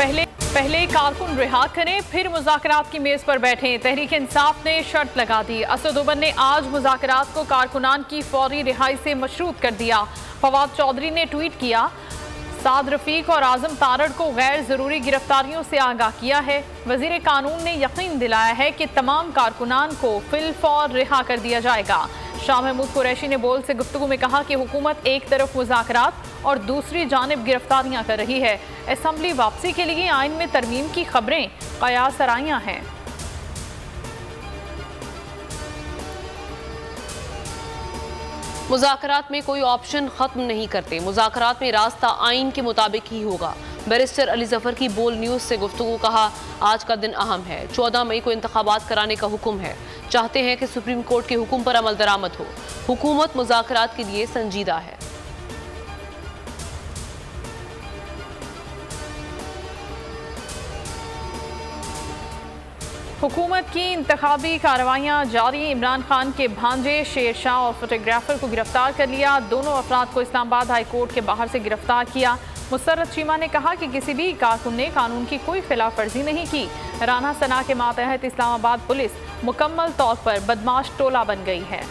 पहले कारकुन रिहा करें, फिर मुज़ाकरात की मेज पर बैठें। तहरीक इंसाफ ने शर्त लगा दी। असद उमर ने आज मुज़ाकरात को कारकुनान की फौरी रिहाई से मशरूत कर दिया। फवाद चौधरी ने ट्वीट किया, साद रफीक और आजम तारड़ को गैर ज़रूरी गिरफ्तारियों से आगाह किया है। वज़ीर कानून ने यकीन दिलाया है कि तमाम कारकुनान को फिलफौर रिहा कर दिया जाएगा। शाह महमूद कुरैशी ने बोल से गुफ्तगू में कहा कि हुकूमत एक तरफ मुज़ाकरात और दूसरी जानिब गिरफ्तारियां कर रही है। असम्बली वापसी के लिए आइन में तरमीम की खबरें कयास सराइयां हैं। मुज़ाकरात में कोई ऑप्शन खत्म नहीं करते। मुज़ाकरात में रास्ता आइन के मुताबिक ही होगा। बैरिस्टर अली जफर की बोल न्यूज़ से गुफ्तगू कहा, आज का दिन अहम है। 14 मई को इंतखाबात कराने का हुक्म है। चाहते हैं कि सुप्रीम कोर्ट के हुक्म पर अमल दरामद हो। हुकूमत मुज़ाकरात के लिए संजीदा है। हुकूमत की इंतखाबी कार्रवाइयाँ जारी। इमरान खान के भांजे शेर शाह और फोटोग्राफर को गिरफ्तार कर लिया। दोनों अफराद को इस्लामाबाद हाई कोर्ट के बाहर से गिरफ्तार किया। मुसर्रत चीमा ने कहा कि किसी भी कारकुन ने कानून की कोई खिलाफ वर्जी नहीं की। राना सना के मातहत इस्लामाबाद पुलिस मुकम्मल तौर पर बदमाश टोला बन गई है।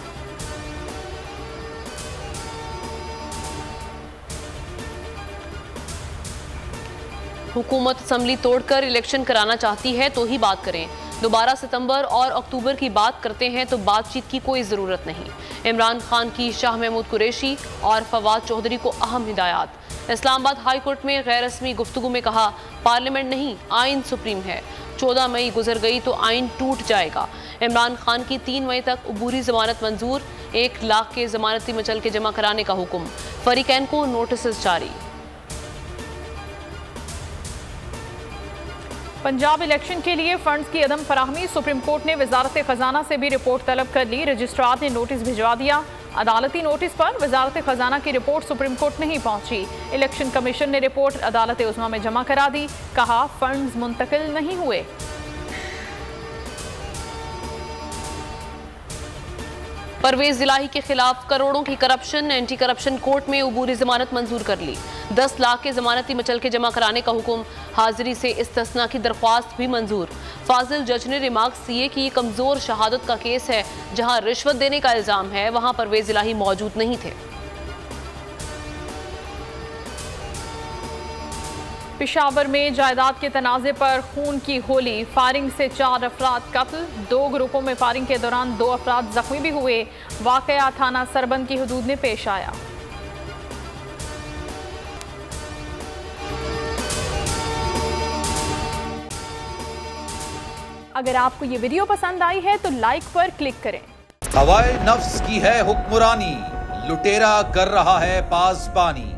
हुकूमत असम्बली तोड़कर इलेक्शन कराना चाहती है तो ही बात करें। दोबारा सितंबर और अक्टूबर की बात करते हैं तो बातचीत की कोई ज़रूरत नहीं। इमरान खान की शाह महमूद कुरैशी और फवाद चौधरी को अहम हिदायत। इस्लामाबाद हाई कोर्ट में गैर रस्मी गुफ्तगू में कहा, पार्लियामेंट नहीं आइन सुप्रीम है। 14 मई गुजर गई तो आइन टूट जाएगा। इमरान खान की 3 मई तक अबूरी जमानत मंजूर। 1 लाख के जमानती मचल के जमा कराने का हुक्म। फरीकैन को नोटिस जारी। पंजाब इलेक्शन के लिए फंड्स की अदम फराहमी। सुप्रीम कोर्ट ने वजारत खजाना से भी रिपोर्ट तलब कर ली। रजिस्ट्रार ने नोटिस भिजवा दिया। अदालती नोटिस पर वजारत खजाना की रिपोर्ट सुप्रीम कोर्ट नहीं पहुंची। इलेक्शन कमीशन ने रिपोर्ट अदालत उज़्मा में जमा करा दी। कहा, फंड्स मुंतकिल नहीं हुए। परवेज इलाही के खिलाफ करोड़ों की करप्शन। एंटी करप्शन कोर्ट में अबूरी जमानत मंजूर कर ली। 10 लाख के जमानती मचल के जमा कराने का हुक्म। हाजिरी से इस्तिस्ना की दरख्वास्त भी मंजूर। फाजिल जज ने रिमार्क्स दिए कि कमजोर शहादत का केस है। जहां रिश्वत देने का इल्जाम है वहां परवेज इलाही मौजूद नहीं थे। पेशावर में जायदाद के तनाज़े पर खून की होली। फायरिंग से 4 अफराद कत्ल। 2 ग्रुपों में फायरिंग के दौरान 2 अफराद जख्मी भी हुए। वाकया थाना सरबंद की हदूद में पेश आया। अगर आपको ये वीडियो पसंद आई है तो लाइक पर क्लिक करें। हवाए नफ्स की है हुक्मरानी, लुटेरा कर रहा है पासबानी।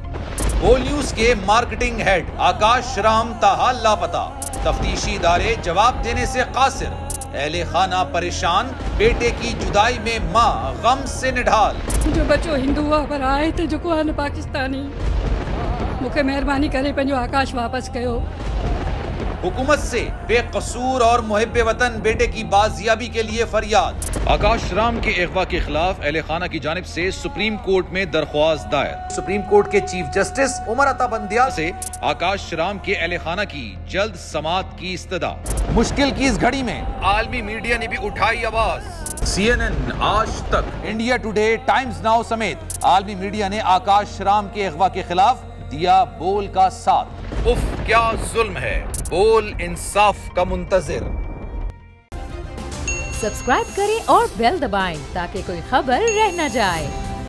बोल न्यूज के मार्केटिंग हेड आकाश राम ताहा लापता। तफ्तीशी इदारे जवाब देने से कासिर। अहले खाना परेशान। बेटे की जुदाई में माँ गम से निढाल। जो बच्चो हिंदू पर आए थे जो पाकिस्तानी, मुझे मेहरबानी करे पंहिंजो आकाश वापस कयो। हुकूमत से बेकसूर और मुहिब्बे वतन बेटे की बाजियाबी के लिए फरियाद। आकाश राम के अगवा के खिलाफ अहले खाना की जानिब से सुप्रीम कोर्ट में दरख्वास्त दायर। सुप्रीम कोर्ट के चीफ जस्टिस उमर अता बंदियाल से आकाश राम के अहले खाना की जल्द समाअत की इस्तदा। मुश्किल की इस घड़ी में आलमी मीडिया ने भी उठाई आवाज। CNN, आज तक, इंडिया टुडे, टाइम्स नाउ समेत आलमी मीडिया ने आकाश राम के अगवा के खिलाफ दिया बोल का साथ। उफ क्या जुल्म है। बोल इंसाफ का मुंतजिर। सब्सक्राइब करें और बेल दबाएं ताकि कोई खबर रह न जाए।